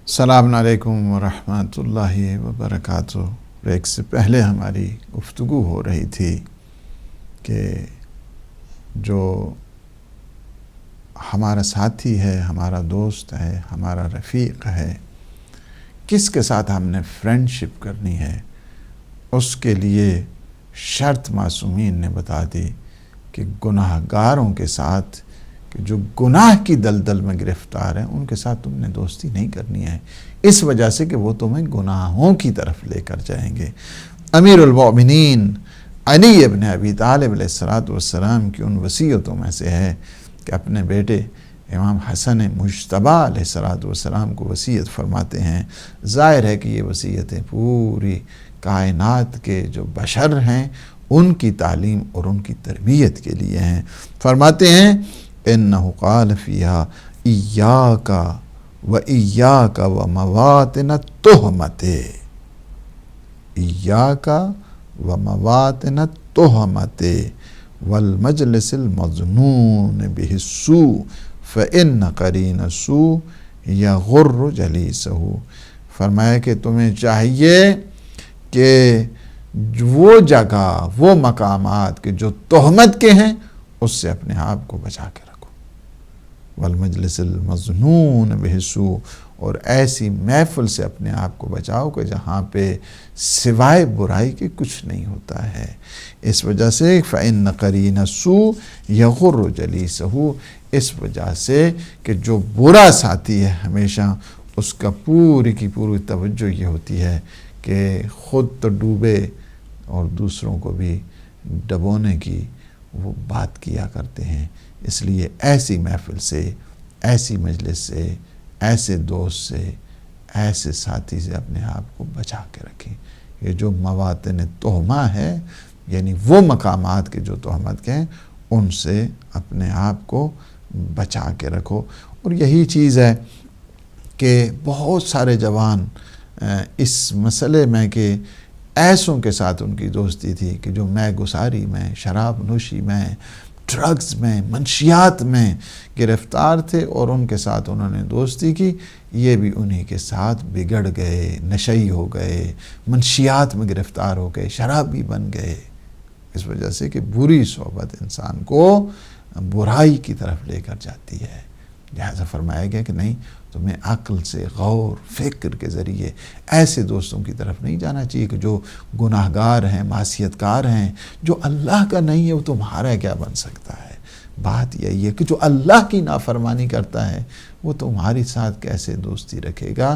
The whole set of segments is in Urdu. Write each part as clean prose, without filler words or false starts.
السلام علیکم ورحمۃ اللہ وبرکاتہ۔ بریک سے پہلے ہماری گفتگو ہو رہی تھی کہ جو ہمارا ساتھی ہے، ہمارا دوست ہے، ہمارا رفیق ہے، کس کے ساتھ ہم نے فرینڈشپ کرنی ہے، اس کے لیے شرط معصومین نے بتا دی کہ گناہ گاروں کے ساتھ، کہ جو گناہ کی دلدل میں گرفتار ہیں، ان کے ساتھ تم نے دوستی نہیں کرنی ہے، اس وجہ سے کہ وہ تمہیں گناہوں کی طرف لے کر جائیں گے۔ امیر المؤمنین علی ابن ابی طالب علیہ السلام کی ان وصیتوں میں سے ہے کہ اپنے بیٹے امام حسن مجتبی علیہ السلام کو وصیت فرماتے ہیں۔ ظاہر ہے کہ یہ وصیتیں پوری کائنات کے جو بشر ہیں ان کی تعلیم اور ان کی تربیت کے لیے ہیں۔ فرماتے ہیں اِنَّهُ قَالَ فِيهَا إِيَّاكَ وَإِيَّاكَ وَمَوَاطِنَ التُّهْمَةِ إِيَّاكَ وَمَوَاطِنَ التُّهْمَةِ وَالْمَجْلِسِ الْمَظْنُونِ بِهِ السُّوءِ فَإِنَّ قَرِينَ السُّوءِ يَغُرُّ جَلِيسَهُ۔ فرمایا کہ تمہیں چاہیے کہ وہ جگہ، وہ مقامات کہ جو تہمت کے ہیں، اس سے اپنے آپ کو بچا کے رکھو۔ والمجلس المظنون بہ السوء، اور ایسی محفل سے اپنے آپ کو بچاؤ کہ جہاں پہ سوائے برائی کے کچھ نہیں ہوتا ہے۔ اس وجہ سے فإن قرین السوء یغر جلیسہ، اس وجہ سے کہ جو برا ساتھی ہے ہمیشہ اس کا پوری کی پوری توجہ یہ ہوتی ہے کہ خود تو ڈوبے اور دوسروں کو بھی ڈبونے کی وہ بات کیا کرتے ہیں۔ اس لیے ایسی محفل سے، ایسی مجلس سے، ایسے دوست سے، ایسے ساتھی سے اپنے آپ کو بچا کے رکھیں۔ یہ جو مواطن تہمہ ہے، یعنی وہ مقامات کے جو تہمت کے ہیں، ان سے اپنے آپ کو بچا کے رکھو۔ اور یہی چیز ہے کہ بہت سارے جوان اس مسئلے میں کہ ایسوں کے ساتھ ان کی دوستی تھی کہ جو میں گساری میں، شراب نوشی میں، ڈرگز میں، منشیات میں گرفتار تھے، اور ان کے ساتھ انہوں نے دوستی کی، یہ بھی انہی کے ساتھ بگڑ گئے، نشئی ہو گئے، منشیات میں گرفتار ہو گئے، شرابی بن گئے۔ اس وجہ سے کہ بری صحبت انسان کو برائی کی طرف لے کر جاتی ہے۔ لہذا فرمایا گیا کہ نہیں، تمہیں عقل سے، غور فکر کے ذریعے ایسے دوستوں کی طرف نہیں جانا چاہیے کہ جو گناہ گار ہیں، معصیت کار ہیں۔ جو اللہ کا نہیں ہے وہ تمہارا کیا بن سکتا ہے؟ بات یہی ہے کہ جو اللہ کی نافرمانی کرتا ہے وہ تمہاری ساتھ کیسے دوستی رکھے گا؟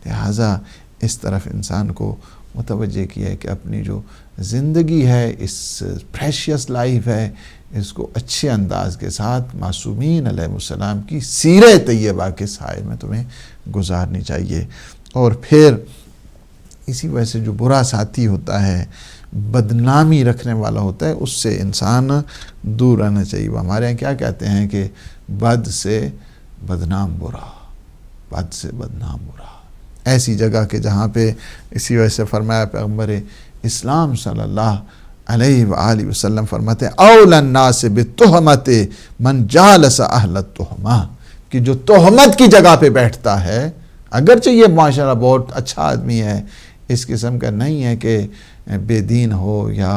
لہٰذا اس طرف انسان کو متوجہ کیا ہے کہ اپنی جو زندگی ہے، اس پریشیس لائف ہے، اس کو اچھے انداز کے ساتھ معصومین علیہ السلام کی سیرت طیبہ کے سائے میں تمہیں گزارنی چاہیے۔ اور پھر اسی وجہ سے جو برا ساتھی ہوتا ہے، بدنامی رکھنے والا ہوتا ہے، اس سے انسان دور رہنا چاہیے۔ وہ ہمارے یہاں کیا کہتے ہیں کہ بد سے بدنام برا، بد سے بدنام برا۔ ایسی جگہ کہ جہاں پہ اسی وجہ سے فرمایا پیغمبر اسلام صلی اللہ علیہ وآلہ وسلم فرماتے ہیں اولی الناس بالتہمۃ من جالس اہل التہمہ، کہ جو تہمت کی جگہ پہ بیٹھتا ہے، اگرچہ یہ معاشرہ بہت اچھا آدمی ہے، اس قسم کا نہیں ہے کہ بے دین ہو یا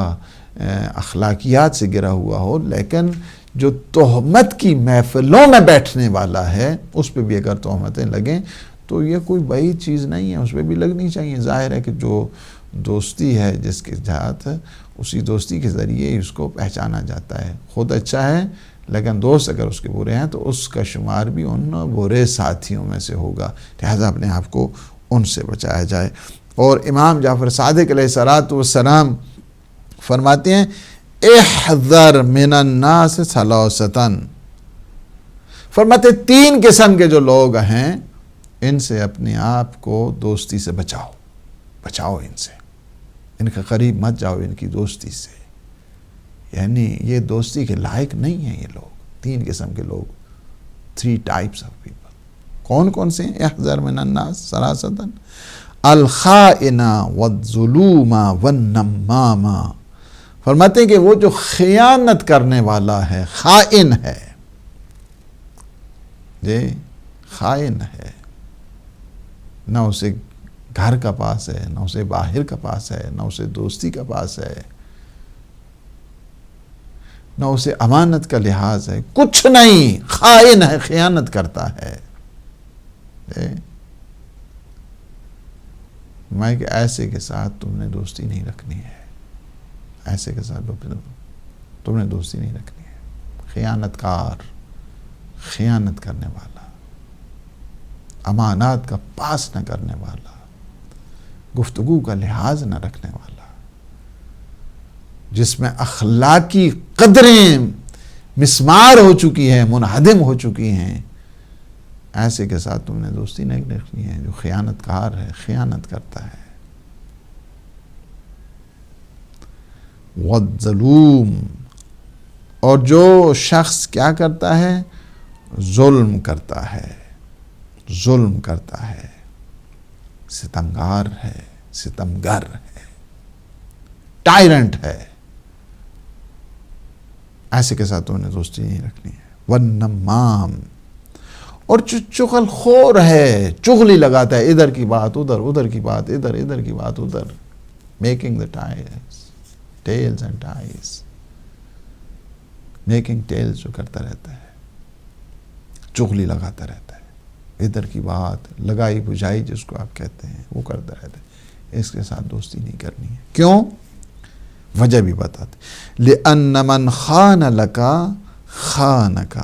اخلاقیات سے گرا ہوا ہو، لیکن جو تہمت کی محفلوں میں بیٹھنے والا ہے، اس پہ بھی اگر تہمتیں لگیں تو یہ کوئی بعید چیز نہیں ہے، اس پہ بھی لگنی چاہیے۔ ظاہر ہے کہ جو دوستی ہے جس کے ساتھ، اسی دوستی کے ذریعے اس کو پہچانا جاتا ہے۔ خود اچھا ہے لیکن دوست اگر اس کے برے ہیں تو اس کا شمار بھی ان برے ساتھیوں میں سے ہوگا، لہذا اپنے آپ کو ان سے بچایا جائے۔ اور امام جعفر صادق علیہ السلام فرماتے ہیں احذر من الناس ثلاثۃ، فرماتے تین قسم کے جو لوگ ہیں ان سے اپنے آپ کو دوستی سے بچاؤ ان سے، ان کے قریب مت جاؤ، ان کی دوستی سے، یعنی یہ دوستی کے لائق نہیں ہیں یہ لوگ۔ تین قسم کے لوگ، 3 types of people۔ کون کون سے ہیں؟ احذر من الناس ثلاثۃ، الخائن والظلوم والنمام، فرماتے ہیں کہ وہ جو خیانت کرنے والا ہے، خائن ہے، خائن ہے، نہ اسے گھر کا پاس ہے، نہ اسے باہر کا پاس ہے، نہ اسے دوستی کا پاس ہے، نہ اسے امانت کا لحاظ ہے، کچھ نہیں، خائن ہے، خیانت کرتا ہے۔ میں کہ ایسے کے ساتھ تم نے دوستی نہیں رکھنی ہے، ایسے کے ساتھ تم نے دوستی نہیں رکھنی ہے۔ خیانت کار، خیانت کرنے والا، امانات کا پاس نہ کرنے والا، گفتگو کا لحاظ نہ رکھنے والا، جس میں اخلاقی قدریں مسمار ہو چکی ہیں، منہدم ہو چکی ہیں، ایسے کے ساتھ تم نے دوستی نہیں رکھنی ہے، جو خیانت کار ہے، خیانت کرتا ہے۔ والظلوم، اور جو شخص کیا کرتا ہے؟ ظلم کرتا ہے، ظلم کرتا ہے، ستمگار ہے، ستمگر ہے، ٹائرنٹ ہے، ایسے کے ساتھ انہیں دوستی نہیں رکھنی ہے۔ والنمام، اور جو چغل خور ہے، چغلی لگاتا ہے، ادھر کی بات ادھر، ادھر کی بات ادھر، ادھر کی بات ادھر، making the tells and ties, making tells جو کرتا رہتا ہے، چغلی لگاتا رہتا ہے، ادھر کی بات، لگائی بجھائی جس کو آپ کہتے ہیں، وہ کرتا رہتا ہے، اس کے ساتھ دوستی نہیں کرنی ہے۔ کیوں؟ وجہ بھی بتاتے، لِأَنَّ مَنْ خَانَ لَكَ خَانَكَ،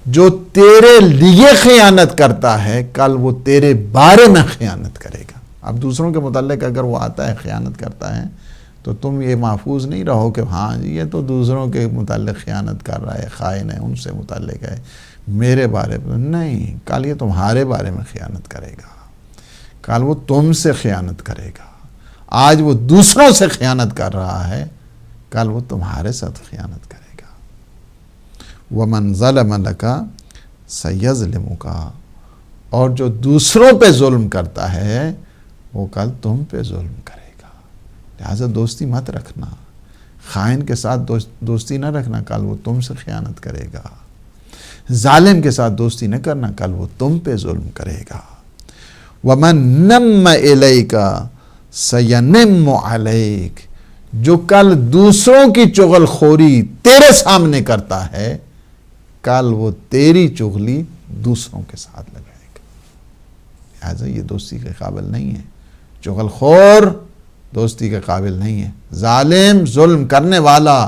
جو تیرے لیے خیانت کرتا ہے، کل وہ تیرے بارے میں خیانت کرے گا۔ اب دوسروں کے متعلق اگر وہ آتا ہے، خیانت کرتا ہے، تو تم یہ محفوظ نہیں رہو کہ ہاں یہ تو دوسروں کے متعلق خیانت کر رہا ہے، خائن ہے، ان سے متعلق ہے، میرے بارے میں نہیں، کل یہ تمہارے بارے میں خیانت کرے گا، کل وہ تم سے خیانت کرے گا۔ آج وہ دوسروں سے خیانت کر رہا ہے، کل وہ تمہارے ساتھ خیانت کرے گا۔ وَمَنْ ظَلَمَ لَكَ سَيَظْلِمُكَ، اور جو دوسروں پہ ظلم کرتا ہے وہ کل تم پہ ظلم کرے گا۔ لہٰذا دوستی مت رکھنا، خائن کے ساتھ دوستی نہ رکھنا، کل وہ تم سے خیانت کرے گا۔ ظالم کے ساتھ دوستی نہ کرنا، کل وہ تم پہ ظلم کرے گا۔ وَمَنْ نَمَّ إِلَيْكَ سَيَنِمُّ عَلَيْكَ، جو کل دوسروں کی چغل خوری تیرے سامنے کرتا ہے، کل وہ تیری چغلی دوسروں کے ساتھ لگائے گا۔ لہٰذا یہ دوستی کے قابل نہیں ہے، چغل خور دوستی کے قابل نہیں ہے، ظالم ظلم کرنے والا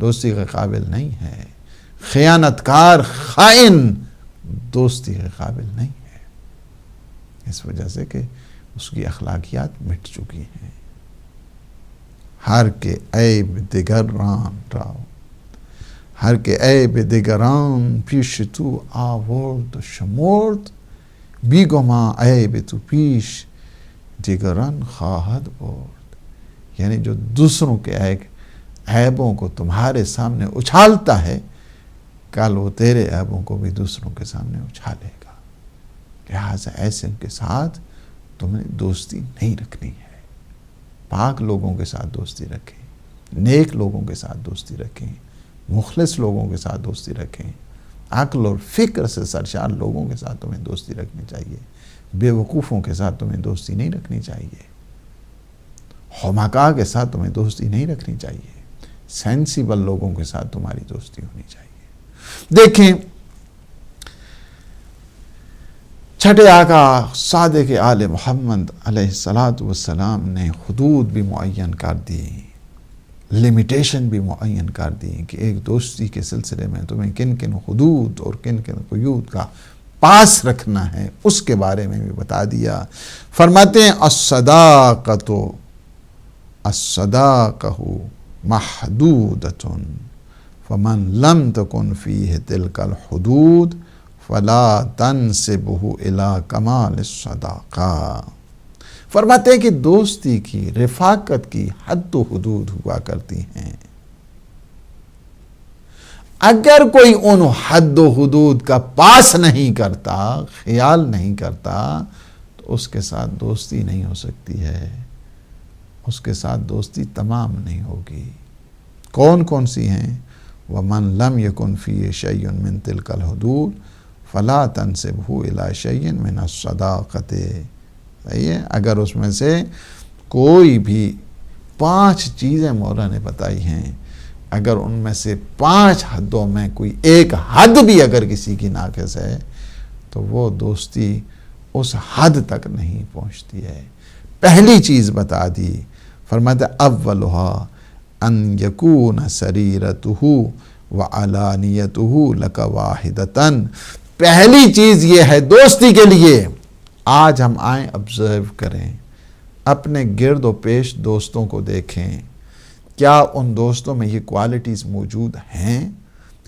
دوستی کے قابل نہیں ہے، خیانت کار خائن دوستی کے قابل نہیں ہے، اس وجہ سے کہ اس کی اخلاقیات مٹ چکی ہیں۔ ہر کے عیب دگران راو، ہر کے عیب دگران پیش تو آورد و شمرد، بیگما عیب تو پیش دیگران خواہد برد، یعنی جو دوسروں کے عیبوں کو تمہارے سامنے اچھالتا ہے، کل وہ تیرے عیبوں کو بھی دوسروں کے سامنے اچھالے گا۔ لہٰذا ایسے ان کے ساتھ تمہیں دوستی نہیں رکھنی ہے۔ پاک لوگوں کے ساتھ دوستی رکھیں، نیک لوگوں کے ساتھ دوستی رکھیں، مخلص لوگوں کے ساتھ دوستی رکھیں، عقل اور فکر سے سرشار لوگوں کے ساتھ تمہیں دوستی رکھنی چاہیے، بے وقوفوں کے ساتھ تمہیں دوستی نہیں رکھنی چاہیے، حمقاء کے ساتھ تمہیں دوستی نہیں رکھنی چاہیے، سینسیبل لوگوں کے ساتھ تمہاری دوستی ہونی چاہیے۔ دیکھیں، چھٹے آقا صادق آل محمد علیہ السلام نے حدود بھی معین کر دی، لمیٹیشن بھی معین کر دی کہ ایک دوستی کے سلسلے میں تمہیں کن کن حدود اور کن کن قیود کا پاس رکھنا ہے، اس کے بارے میں بھی بتا دیا۔ فرماتے ہیں الصداقۃ محدودۃ فمن لم تکن فیہ تلک الحدود فلا تنسبہ الی کمال الصداقہ۔ فرماتے ہیں کہ دوستی کی، رفاقت کی حد و حدود ہوا کرتی ہیں، اگر کوئی ان حد و حدود کا پاس نہیں کرتا، خیال نہیں کرتا، تو اس کے ساتھ دوستی نہیں ہو سکتی ہے، اس کے ساتھ دوستی تمام نہیں ہوگی۔ کون کون سی ہیں؟ وَمَنْ لَمْ يَكُنْ فِيهِ شَيْءٌ مِّن تِلْكَ الْحُدُودِ فَلَا تَنْسِبْهُ إِلَىٰ شَيْءٍ مِّنَ الصَّدَاقَةِ صحیح ہے. اگر اس میں سے کوئی بھی 5 چیزیں مولا نے بتائی ہیں، اگر ان میں سے 5 حدوں میں کوئی ایک حد بھی اگر کسی کی ناقص ہے تو وہ دوستی اس حد تک نہیں پہنچتی ہے. پہلی چیز بتا دی، فرماتا اولھا ان یکون سریرتہ وعلانیتہ لک واحدتاً. پہلی چیز یہ ہے دوستی کے لیے، آج ہم آئیں آبزرو کریں، اپنے گرد و پیش دوستوں کو دیکھیں، کیا ان دوستوں میں یہ کوالٹیز موجود ہیں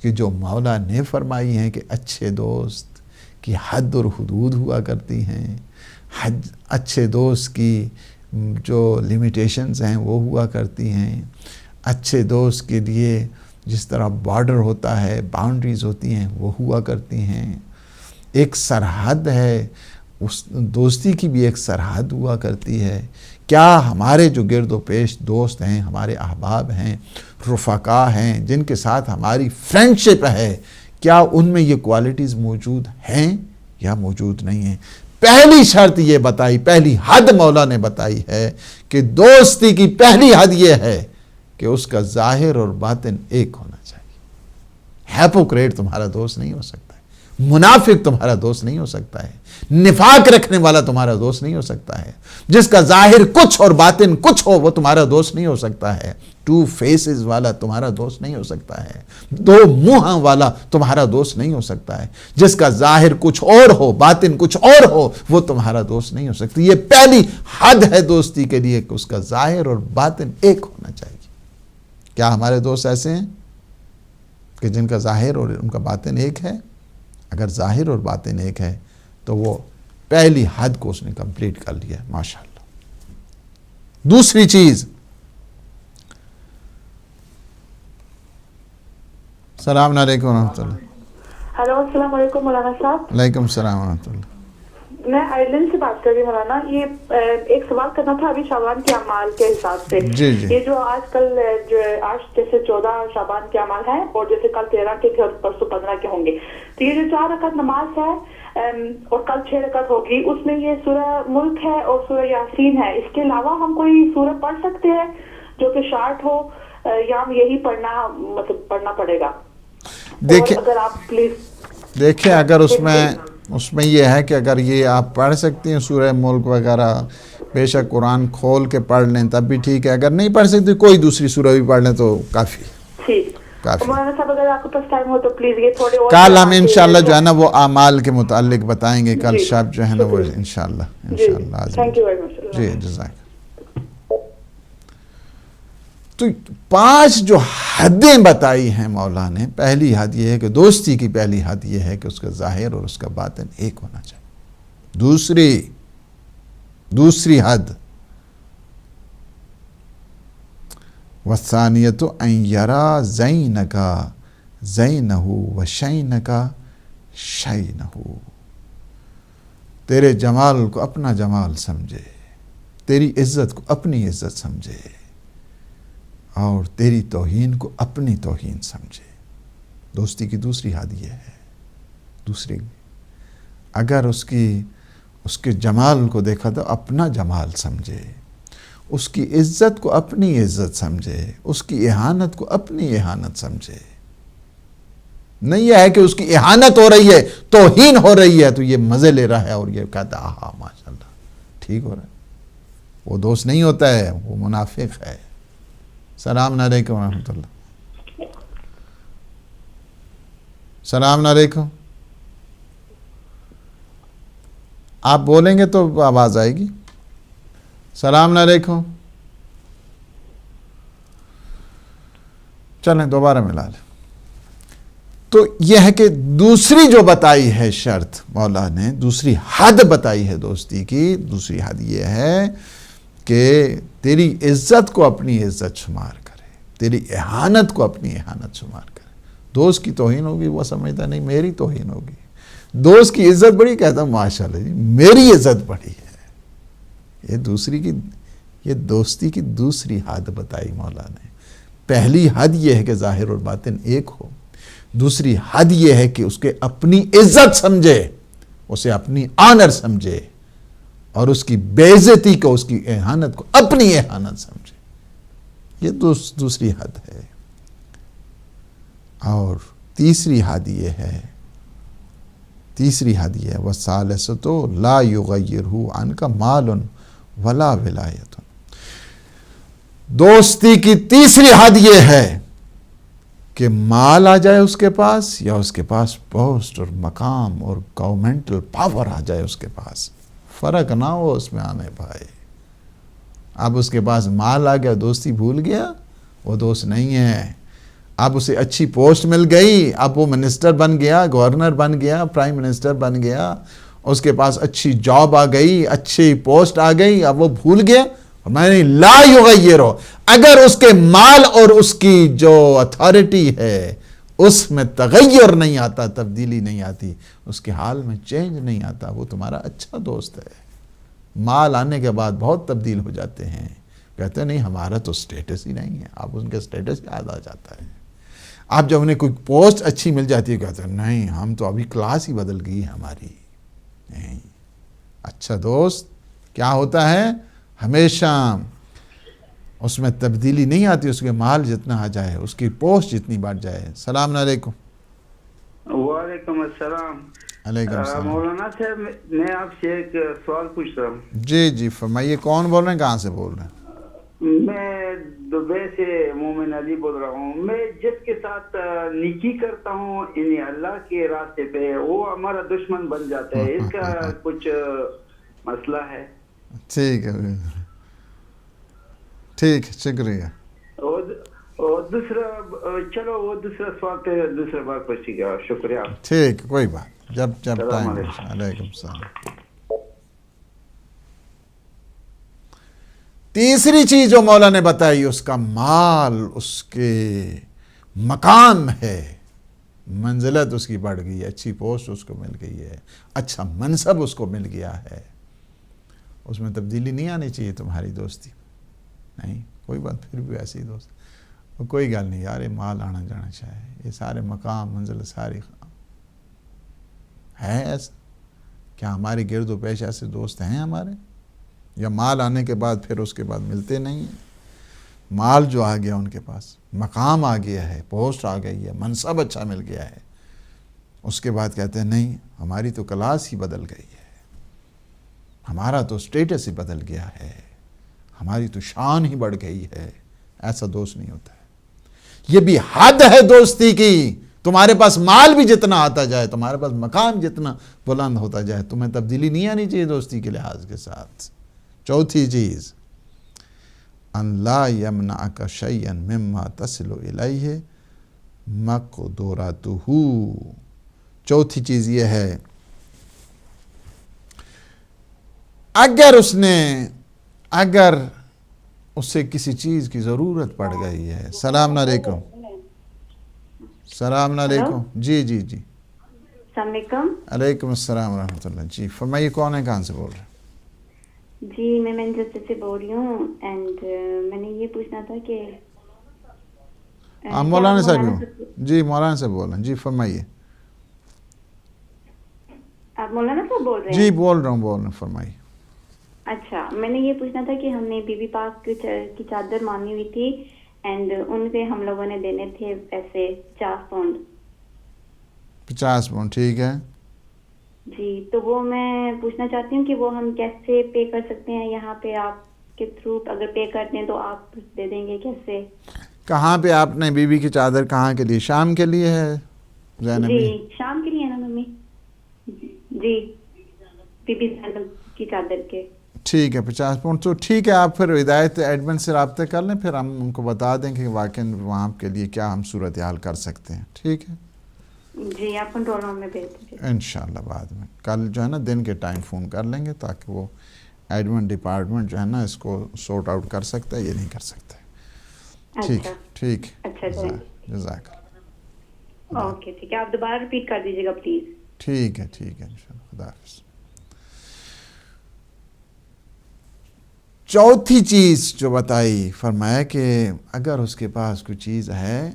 کہ جو مولا نے فرمائی ہیں کہ اچھے دوست کی حد اور حدود ہوا کرتی ہیں، اچھے دوست کی جو لیمیٹیشنز ہیں وہ ہوا کرتی ہیں، اچھے دوست کے لیے جس طرح بارڈر ہوتا ہے، باؤنڈریز ہوتی ہیں وہ ہوا کرتی ہیں. ایک سرحد ہے، اس دوستی کی بھی ایک سرحد ہوا کرتی ہے. کیا ہمارے جو گرد و پیش دوست ہیں، ہمارے احباب ہیں، رفقا ہیں، جن کے ساتھ ہماری فرینڈشپ ہے، کیا ان میں یہ کوالٹیز موجود ہیں یا موجود نہیں ہیں؟ پہلی شرط یہ بتائی، پہلی حد مولا نے بتائی ہے کہ دوستی کی پہلی حد یہ ہے کہ اس کا ظاہر اور باطن ایک ہونا چاہیے. ہیپوکریٹ تمہارا دوست نہیں ہو سکتا ہے، منافق تمہارا دوست نہیں ہو سکتا ہے، نفاق رکھنے والا تمہارا دوست نہیں ہو سکتا ہے، جس کا ظاہر کچھ اور باطن کچھ ہو وہ تمہارا دوست نہیں ہو سکتا ہے، 2 فیسز والا تمہارا دوست نہیں ہو سکتا ہے، 2 منہ والا تمہارا دوست نہیں ہو سکتا ہے، جس کا ظاہر کچھ اور ہو باطن کچھ اور ہو وہ تمہارا دوست نہیں ہو سکتا. یہ پہلی حد ہے دوستی کے لیے کہ اس کا ظاہر اور باطن ایک ہونا چاہیے. کیا ہمارے دوست ایسے ہیں کہ جن کا ظاہر اور ان کا باطن ایک ہے؟ اگر ظاہر اور باطن ایک ہے تو وہ پہلی حد کو اس نے کمپلیٹ کر لیا ہے، ماشاءاللہ. دوسری چیز، السلام علیکم ورحمۃ اللہ. ہیلو، السلام علیکم مولانا صاحب. وعلیکم السلام ورحمۃ اللہ. میں آئرلینڈ سے بات کر رہی ہوں مولانا. یہ ایک سوال کرنا تھا ابھی شعبان کے اعمال کے حساب سے. یہ جو آج کل آج جیسے 14 شعبان کے اعمال ہیں اور جیسے کل 13 کے تھے اور پرسوں 15 کے ہوں گے، تو یہ جو 4 رکعت نماز ہے اور کل 6 رکعت ہوگی، اس میں یہ سورہ ملک ہے اور سورہ یاسین ہے. اس کے علاوہ ہم کوئی سورہ پڑھ سکتے ہیں جو کہ شارٹ ہو یا ہم یہی پڑھنا پڑے گا؟ دیکھیں اگر آپ پلیز دیکھیں اگر اس میں یہ ہے کہ اگر یہ آپ پڑھ سکتی ہیں سورہ ملک وغیرہ، بے شک قرآن کھول کے پڑھ لیں تب بھی ٹھیک ہے. اگر نہیں پڑھ سکتی کوئی دوسری سورہ بھی پڑھ لیں تو کافی. مولانا صاحب اگر آپ کے پاس ٹائم ہو تو پلیز یہ تھوڑے اور کل ہم انشاءاللہ جو ہے نا وہ اعمال کے متعلق بتائیں گے. کل شب جو ہے نا وہ انشاءاللہ تھینک یو ویری مچ. جی جزاک. تو 5 جو حدیں بتائی ہیں مولا نے، پہلی حد یہ ہے کہ دوستی کی پہلی حد یہ ہے کہ اس کا ظاہر اور اس کا باطن ایک ہونا چاہیے. دوسری حد وَالثَّانِيَةُ أَن يَرَى زَيْنَكَ زَيْنَهُ وَشَيْنَكَ شَيْنَهُ. تیرے جمال کو اپنا جمال سمجھے، تیری عزت کو اپنی عزت سمجھے اور تیری توہین کو اپنی توہین سمجھے. دوستی کی دوسری حد یہ ہے. اگر اس کے جمال کو دیکھا تو اپنا جمال سمجھے، اس کی عزت کو اپنی عزت سمجھے، اس کی اہانت کو اپنی اہانت سمجھے. نہیں یہ ہے کہ اس کی اہانت ہو رہی ہے، توہین ہو رہی ہے تو یہ مزے لے رہا ہے اور یہ کہتا ہے آہا ماشاءاللہ ٹھیک ہو رہا ہے. وہ دوست نہیں ہوتا ہے، وہ منافق ہے. السلام علیکم ورحمۃ اللہ. السلام علیکم. آپ بولیں گے تو آواز آئے گی. السلام علیکم. چلیں دوبارہ ملا لیں. تو یہ ہے کہ دوسری جو بتائی ہے شرط مولا نے، دوسری حد بتائی ہے دوستی کی، دوسری حد یہ ہے کہ تیری عزت کو اپنی عزت شمار کرے، تیری اہانت کو اپنی اہانت شمار کرے. دوست کی توہین ہوگی وہ سمجھتا نہیں میری توہین ہوگی. دوست کی عزت بڑی کہتا ماشاءاللہ جی میری عزت بڑی ہے. یہ دوستی کی دوسری حد بتائی مولا نے. پہلی حد یہ ہے کہ ظاہر اور باطن ایک ہو. دوسری حد یہ ہے کہ اس کے اپنی عزت سمجھے، اسے اپنی آنر سمجھے اور اس کی بے عزتی کو، اس کی اہانت کو اپنی اہانت سمجھے، یہ دوسری حد ہے۔ اور تیسری حد یہ ہے وَالثَّالِثَةُ لَا يُغَيِّرْهُ عَنْكَ مَالٌ وَلَا وِلَایَةٌ۔ دوستی کی تیسری حد یہ ہے کہ مال آ جائے اس کے پاس، یا اس کے پاس پوسٹ اور مقام اور گورنمنٹل پاور آ جائے اس کے پاس، فرق نہ ہو اس میں آنے پائے۔ اب اس کے پاس مال آ گیا، دوستی بھول گیا، وہ دوست نہیں ہے۔ اب اسے اچھی پوسٹ مل گئی، اب وہ منسٹر بن گیا، گورنر بن گیا، پرائم منسٹر بن گیا، اس کے پاس اچھی جاب آ گئی، اچھی پوسٹ آ گئی، اب وہ بھول گیا۔ میں نے لا یغیرو، اگر اس کے مال اور اس کی جو اتھارٹی ہے اس میں تغیر نہیں آتا، تبدیلی نہیں آتی، اس کے حال میں چینج نہیں آتا، وہ تمہارا اچھا دوست ہے۔ مال آنے کے بعد بہت تبدیل ہو جاتے ہیں، کہتے ہیں نہیں ہمارا تو سٹیٹس ہی نہیں ہے، اب ان کے سٹیٹس یاد آ جاتا ہے۔ اب جب انہیں کوئی پوسٹ اچھی مل جاتی ہے، کہتے ہیں نہیں ہم تو ابھی کلاس ہی بدل گئی ہے ہماری۔ نہیں، اچھا دوست کیا ہوتا ہے؟ ہمیشہ اس میں تبدیلی نہیں آتی، اس کے مال جتنا آ جائے، اس کی پوسٹ جتنی بڑھ جائے۔ السلام علیکم۔ وعلیکم السلام۔ علیکم السلام۔ مولانا صاحب میں آپ سے ایک سوال پوچھ رہا ہوں۔ جی فرمائیے، کون بول رہے ہیں، کہاں سے بول رہے ہیں؟ میں دبئی سے مومن علی بول رہا ہوں۔ میں جس کے ساتھ نیکی کرتا ہوں یعنی اللہ کے راستے پہ، وہ ہمارا دشمن بن جاتا ہے، اس کا کچھ مسئلہ ہے؟ ٹھیک ہے ٹھیک ہے، شکریہ۔ اور دوسرا چلو وہ دوسرا سوال پہ دوسرا بار پوچھیے گا۔ شکریہ۔ ٹھیک، کوئی بات، جب ٹائم۔ علیکم۔ علیکم السلام۔ تیسری چیز جو مولا نے بتائی، اس کا مال، اس کے مقام ہے، منزلت اس کی بڑھ گئی ہے، اچھی پوسٹ اس کو مل گئی ہے، اچھا منصب اس کو مل گیا ہے، اس میں تبدیلی نہیں آنی چاہیے تمہاری دوستی نہیں، کوئی بات، پھر بھی ایسی دوست کوئی گل نہیں یار، یہ مال آنا جانا چاہے، یہ سارے مقام منزل ساری ہے ایسا؟ کیا ہمارے گرد و پیش ایسے دوست ہیں ہمارے؟ یا مال آنے کے بعد پھر اس کے بعد ملتے نہیں ہیں؟ مال جو آ گیا ان کے پاس، مقام آ گیا ہے، پوسٹ آ گئی ہے، منصب اچھا مل گیا ہے، اس کے بعد کہتے ہیں نہیں ہماری تو کلاس ہی بدل گئی ہے، ہمارا تو سٹیٹس ہی بدل گیا ہے، ہماری تو شان ہی بڑھ گئی ہے۔ ایسا دوست نہیں ہوتا ہے۔ یہ بھی حد ہے دوستی کی، تمہارے پاس مال بھی جتنا آتا جائے، تمہارے پاس مقام جتنا بلند ہوتا جائے، تمہیں تبدیلی نہیں آنی چاہیے دوستی کے لحاظ کے ساتھ۔ چوتھی چیز، ان لا یمنعک شیئا مما تصل الیہ مقدورتہ، چوتھی چیز یہ ہے اگر اسے کسی چیز کی ضرورت پڑ گئی ہے۔ السلام علیکم۔ السلام علیکم۔ جی السلام علیکم۔ علیکم السلام ورحمۃ اللہ۔ جی فرمائیے، کون ہے، کہاں سے بول رہے ہیں؟ جی میں مینچسٹر سے بول رہی ہوں، اینڈ میں نے یہ پوچھنا تھا کہ مولانا صاحب، جی مولانا صاحب بول رہے ہیں، جی فرمائیے۔ آپ مولانا صاحب بول رہے ہیں؟ جی بول رہا ہوں، فرمائیے۔ اچھا، میں نے یہ پوچھنا تھا کہ ہم نے بی بی پاک کی چادر مانگی ہوئی تھی، اینڈ ان پہ ہم لوگوں نے دینے تھے پیسے 50 پاؤنڈ۔ 50 پاؤنڈ، ٹھیک ہے جی، تو وہ میں پوچھنا چاہتی ہوں کہ وہ ہم کیسے پے کر سکتے ہیں یہاں پہ آپ کے تھرو؟ اگر پے کرتے ہیں تو آپ دے دیں گے کیسے؟ کہاں پہ آپ نے بی بی کی چادر کہاں کے لیے؟ شام کے لیے ہے زینب؟ جی شام کے لیے نا ممی، جی بی بی زینب کی چادر کے۔ ٹھیک ہے 50 پاؤنڈ، تو ٹھیک ہے، آپ پھر ہدایت ایڈمن سے رابطہ کر لیں، پھر ہم ان کو بتا دیں کہ واقعی وہاں کے لیے کیا ہم صورتحال کر سکتے ہیں، ٹھیک ہے؟ جی آپ کنٹرول روم میں بھیج دیجیے انشاءاللہ۔ بعد میں کل جو ہے نا دن کے ٹائم فون کر لیں گے، تاکہ وہ ایڈمن ڈپارٹمنٹ جو ہے نا اس کو سورٹ آؤٹ کر سکتا ہے، یہ نہیں کر سکتا ہے۔ ٹھیک ٹھیک، جزاک اللہ۔ اوکے ٹھیک ہے، آپ دوبارہ ریپیٹ کر دیجیے گا پلیز۔ ٹھیک ہے انشاءاللہ، خدا حافظ۔ چوتھی چیز جو بتائی، فرمایا کہ اگر اس کے پاس کوئی چیز ہے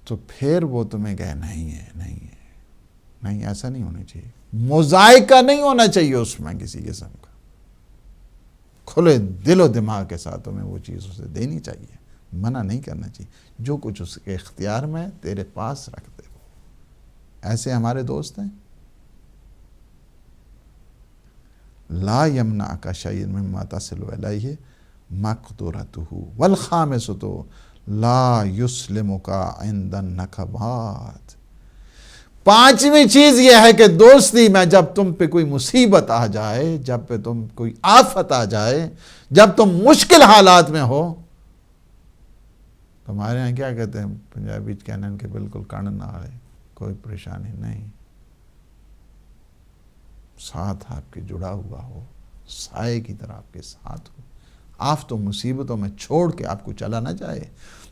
تو پھر وہ تمہیں کہے نہیں ہے، ایسا نہیں ہونا چاہیے۔ مذائقہ نہیں ہونا چاہیے اس میں کسی قسم کا، کھلے دل و دماغ کے ساتھ ہمیں وہ چیز اسے دینی چاہیے، منع نہیں کرنا چاہیے، جو کچھ اس کے اختیار میں تیرے پاس رکھ دے۔ ایسے ہمارے دوست ہیں۔ لا یمنعک شیء مما تصل الیہ مقدرتہ والخامسۃ لا یسلمک عند النکبات۔ پانچویں چیز یہ ہے کہ دوستی میں جب تم پہ کوئی مصیبت آ جائے، جب پہ تم کوئی آفت آ جائے، جب تم مشکل حالات میں ہو، تمہارے یہاں کیا کہتے ہیں پنجابی کہنے کے بالکل کن نہ آئے، کوئی پریشانی نہیں، ساتھ آپ کے جڑا ہوا ہو، سائے کی طرح آپ کے ساتھ ہو، آفت و مصیبتوں میں چھوڑ کے آپ کو چلا نہ جائے۔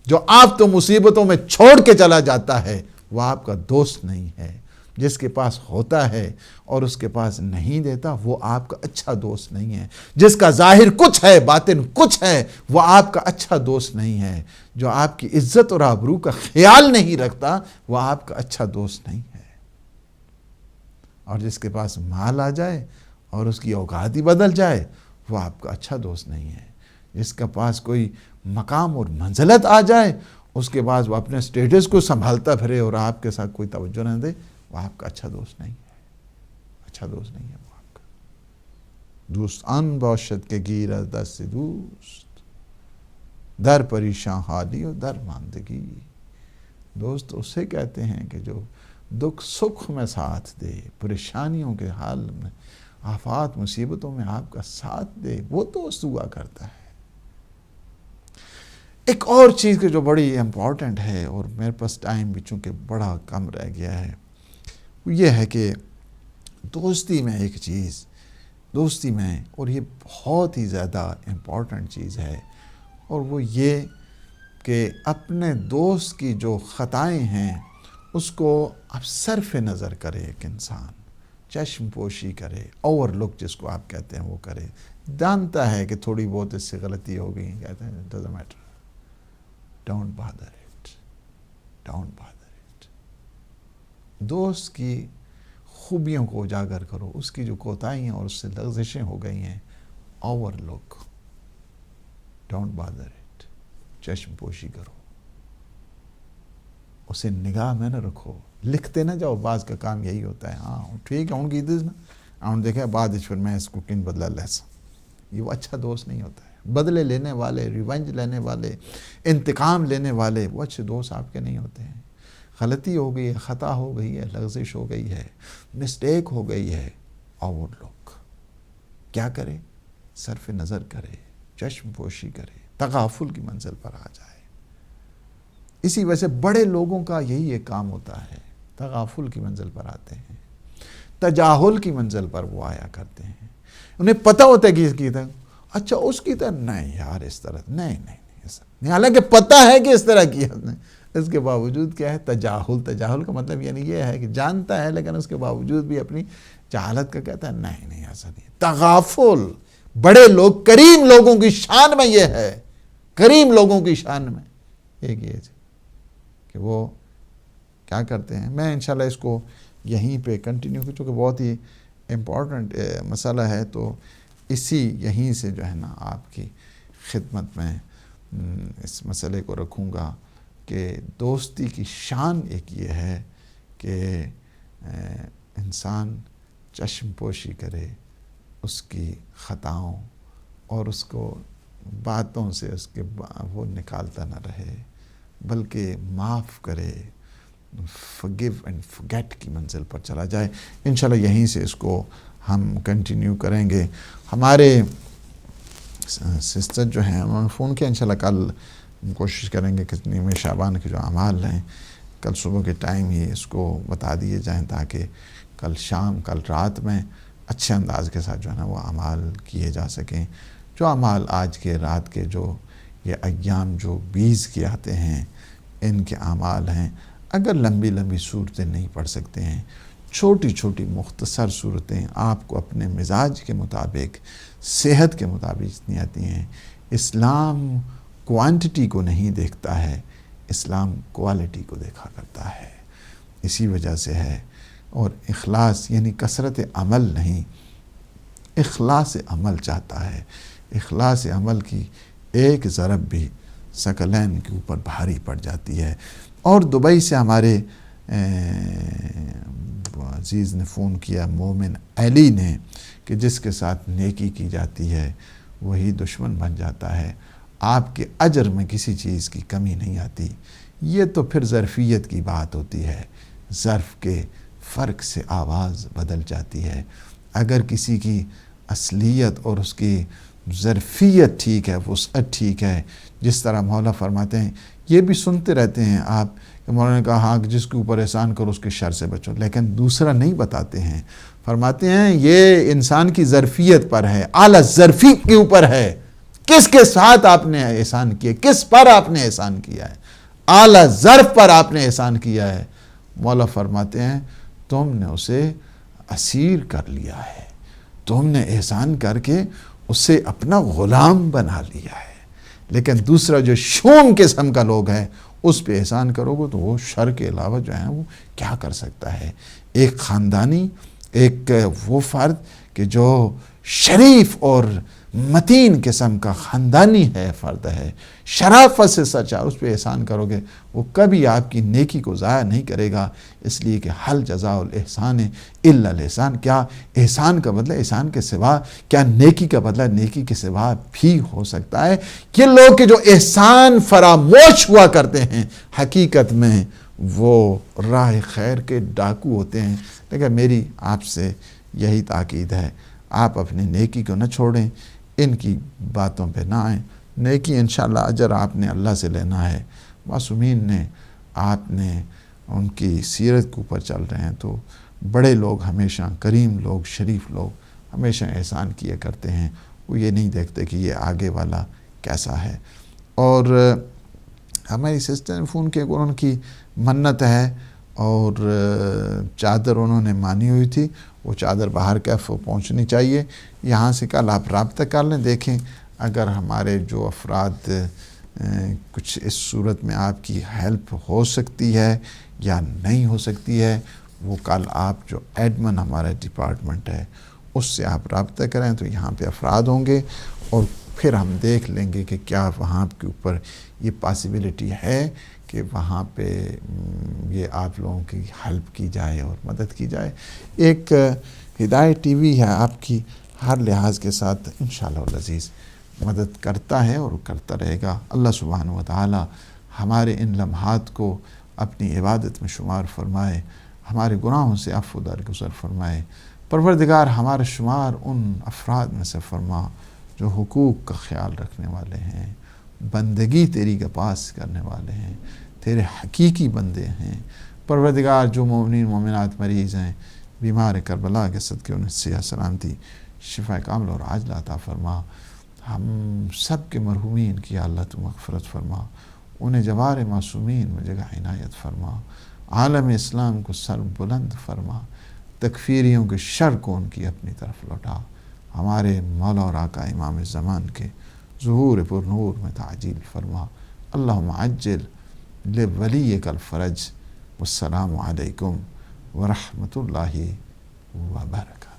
جو آفت و مصیبتوں میں چھوڑ کے چلا جاتا ہے وہ آپ کا دوست نہیں ہے۔ جس کے پاس ہوتا ہے اور اس کے پاس نہیں دیتا وہ آپ کا اچھا دوست نہیں ہے۔ جس کا ظاہر کچھ ہے باطن کچھ ہے وہ آپ کا اچھا دوست نہیں ہے۔ جو آپ کی عزت اور آبرو کا خیال نہیں رکھتا وہ آپ کا اچھا دوست نہیں ہے۔ اور جس کے پاس مال آ جائے اور اس کی اوقات ہی بدل جائے وہ آپ کا اچھا دوست نہیں ہے۔ جس کے پاس کوئی مقام اور منزلت آ جائے اس کے بعد وہ اپنے سٹیٹس کو سنبھالتا پھرے اور آپ کے ساتھ کوئی توجہ نہ دے، وہ آپ کا اچھا دوست نہیں ہے، اچھا دوست نہیں ہے وہ آپ کا۔ دوست آن باشد کے گیر از دست دوست، در پریشان حالی و در ماندگی۔ دوست اسے کہتے ہیں کہ جو دکھ سکھ میں ساتھ دے، پریشانیوں کے حال میں، آفات مصیبتوں میں آپ کا ساتھ دے، وہ دوست ہوا کرتا ہے۔ ایک اور چیز کہ جو بڑی امپورٹنٹ ہے اور میرے پاس ٹائم بھی چونکہ بڑا کم رہ گیا ہے، وہ یہ ہے کہ دوستی میں ایک چیز، دوستی میں، اور یہ بہت ہی زیادہ امپورٹنٹ چیز ہے، اور وہ یہ کہ اپنے دوست کی جو خطائیں ہیں اس کو اب صرف نظر کرے، ایک انسان چشم پوشی کرے، اوور لک جس کو آپ کہتے ہیں وہ کرے، جانتا ہے کہ تھوڑی بہت اس سے غلطی ہو گئی، کہتے ہیں it doesn't matter. Don't bother it. Don't bother it. دوست کی خوبیوں کو اجاگر کرو، اس کی جو کوتاہیاں اور اس سے لغزشیں ہو گئی ہیں، overlook, don't bother it, چشم پوشی کرو، اسے نگاہ میں نہ رکھو، لکھتے نہ جاؤ۔ بعض کا کام یہی ہوتا ہے، ہاں ٹھیک ہے ان کی دس نا دیکھا بعد پھر میں اس کو کن بدلا لیسا، یہ وہ اچھا دوست نہیں ہوتا ہے۔ بدلے لینے والے، ریونج لینے والے، انتقام لینے والے وہ اچھے دوست آپ کے نہیں ہوتے ہیں۔ غلطی ہو گئی ہے، خطا ہو گئی ہے، لغزش ہو گئی ہے، مسٹیک ہو گئی ہے، اوور لک، کیا کرے؟ صرف نظر کرے، چشم پوشی کرے، تغافل کی منزل پر آ جائے۔ اسی وجہ سے بڑے لوگوں کا یہی ایک کام ہوتا ہے، تغافل کی منزل پر آتے ہیں، تجاہل کی منزل پر وہ آیا کرتے ہیں۔ انہیں پتہ ہوتا ہے کہ اس کی طرح اچھا اس کی طرح نہیں یار اس طرح نہیں ایسا نہیں، حالانکہ پتہ ہے کہ اس طرح کیا اس نے، اس کے باوجود کیا ہے؟ تجاہل۔ تجاہل کا مطلب یعنی یہ ہے کہ جانتا ہے لیکن اس کے باوجود بھی اپنی جہالت کا کہتا ہے نہیں ایسا نہیں۔ تغافل بڑے لوگ، کریم لوگوں کی شان میں یہ ہے، کریم لوگوں کی شان میں ایک یہ کہ وہ کیا کرتے ہیں۔ میں انشاءاللہ اس کو یہیں پہ کنٹینیو کی چونکہ بہت ہی امپورٹنٹ مسئلہ ہے، تو اسی یہیں سے جو ہے نا آپ کی خدمت میں اس مسئلے کو رکھوں گا کہ دوستی کی شان ایک یہ ہے کہ انسان چشم پوشی کرے اس کی خطاؤں اور اس کو باتوں سے اس کے وہ نکالتا نہ رہے، بلکہ معاف کرے، forgive and forget کی منزل پر چلا جائے۔ انشاءاللہ یہیں سے اس کو ہم کنٹینیو کریں گے۔ ہمارے سسٹر جو ہیں انہوں نے فون کیا، انشاءاللہ کل کوشش کریں گے کہ نیمہ شعبان کے جو اعمال ہیں کل صبح کے ٹائم ہی اس کو بتا دیے جائیں، تاکہ کل شام کل رات میں اچھے انداز کے ساتھ جو ہے نا وہ اعمال کیے جا سکیں۔ جو اعمال آج کے رات کے جو یہ ایام جو 20 کے آتے ہیں ان کے اعمال ہیں، اگر لمبی لمبی صورتیں نہیں پڑھ سکتے ہیں، چھوٹی چھوٹی مختصر صورتیں آپ کو اپنے مزاج کے مطابق، صحت کے مطابق جتنی آتی ہیں۔ اسلام کوانٹٹی کو نہیں دیکھتا ہے، اسلام کوالٹی کو دیکھا کرتا ہے، اسی وجہ سے ہے۔ اور اخلاص یعنی کثرت عمل نہیں، اخلاص عمل چاہتا ہے۔ اخلاص عمل کی ایک ضرب بھی ثقلین کے اوپر بھاری پڑ جاتی ہے۔ اور دبئی سے ہمارے عزیز نے فون کیا، مومن علی نے، کہ جس کے ساتھ نیکی کی جاتی ہے وہی دشمن بن جاتا ہے، آپ کے اجر میں کسی چیز کی کمی نہیں آتی۔ یہ تو پھر ظرفیت کی بات ہوتی ہے، ظرف کے فرق سے آواز بدل جاتی ہے۔ اگر کسی کی اصلیت اور اس کی ظرفیت ٹھیک ہے، وسعت ٹھیک ہے، جس طرح مولا فرماتے ہیں، یہ بھی سنتے رہتے ہیں آپ کہ مولا نے کہا ہاں جس کے اوپر احسان کرو اس کے شر سے بچو، لیکن دوسرا نہیں بتاتے ہیں۔ فرماتے ہیں یہ انسان کی ظرفیت پر ہے، اعلیٰ ظرفی کے اوپر ہے، کس کے ساتھ آپ نے احسان کیا، کس پر آپ نے احسان کیا ہے، اعلیٰ ظرف پر آپ نے احسان کیا ہے۔ مولا فرماتے ہیں تم نے اسے اسیر کر لیا ہے، تم نے احسان کر کے اسے اپنا غلام بنا لیا ہے۔ لیکن دوسرا جو شوم قسم کا لوگ ہے اس پہ احسان کرو گے تو وہ شر کے علاوہ جو ہے وہ کیا کر سکتا ہے۔ ایک خاندانی، ایک وہ فرد کہ جو شریف اور متین قسم کا خاندانی ہے، فرد ہے، شرافت سے سچا، اس پہ احسان کرو گے وہ کبھی آپ کی نیکی کو ضائع نہیں کرے گا۔ اس لیے کہ حل جزاء الاحسان الا الاحسان، کیا احسان کا بدلہ احسان کے سوا، کیا نیکی کا بدلہ نیکی کے سوا بھی ہو سکتا ہے؟ یہ لوگ کہ جو احسان فراموش ہوا کرتے ہیں حقیقت میں وہ راہ خیر کے ڈاکو ہوتے ہیں۔ لیکن میری آپ سے یہی تاکید ہے، آپ اپنی نیکی کو نہ چھوڑیں، ان کی باتوں پہ نہ آئیں۔ نیکی انشاءاللہ اجر آپ نے اللہ سے لینا ہے۔ معصومین نے، آپ نے ان کی سیرت کے اوپر چل رہے ہیں تو بڑے لوگ ہمیشہ، کریم لوگ، شریف لوگ ہمیشہ احسان کیا کرتے ہیں، وہ یہ نہیں دیکھتے کہ یہ آگے والا کیسا ہے۔ اور ہماری سسٹر نے فون کیا کہ ان کی منت ہے اور چادر انہوں نے مانی ہوئی تھی، وہ چادر باہر کیف پہنچنی چاہیے۔ یہاں سے کل آپ رابطہ کر لیں، دیکھیں اگر ہمارے جو افراد کچھ اس صورت میں آپ کی ہیلپ ہو سکتی ہے یا نہیں ہو سکتی ہے، وہ کل آپ جو ایڈمن ہمارا ڈپارٹمنٹ ہے اس سے آپ رابطہ کریں تو یہاں پہ افراد ہوں گے، اور پھر ہم دیکھ لیں گے کہ کیا وہاں کے اوپر یہ پاسبلٹی ہے کہ وہاں پہ یہ آپ لوگوں کی ہیلپ کی جائے اور مدد کی جائے۔ ایک ہدایت ٹی وی ہے آپ کی ہر لحاظ کے ساتھ انشاءاللہ العزیز مدد کرتا ہے اور کرتا رہے گا۔ اللہ سبحانہ و تعالی ہمارے ان لمحات کو اپنی عبادت میں شمار فرمائے، ہمارے گناہوں سے عفو درگزر فرمائے۔ پروردگار ہمارا شمار ان افراد میں سے فرما جو حقوق کا خیال رکھنے والے ہیں، بندگی تیری کے پاس کرنے والے ہیں، تیرے حقیقی بندے ہیں۔ پروردگار جو مومنین مومنات مریض ہیں، بیمار کربلا کے صدقے انہیں صحت سلامتی، شفا کامل اور عاجلہ عطا فرما۔ ہم سب کے مرحومین کی اللہ تو مغفرت فرما، انہیں جوار معصومین میں جگہ عنایت فرما، عالم اسلام کو سر بلند فرما، تکفیریوں کے شر کو ان کی اپنی طرف لوٹا، ہمارے مولا اور آقا امام زمان کے ظہور پر نور میں تعجیل فرما۔ اللہم عجل لولیک الفرج، والسلام علیکم ورحمۃ اللہ وبرکاتہ۔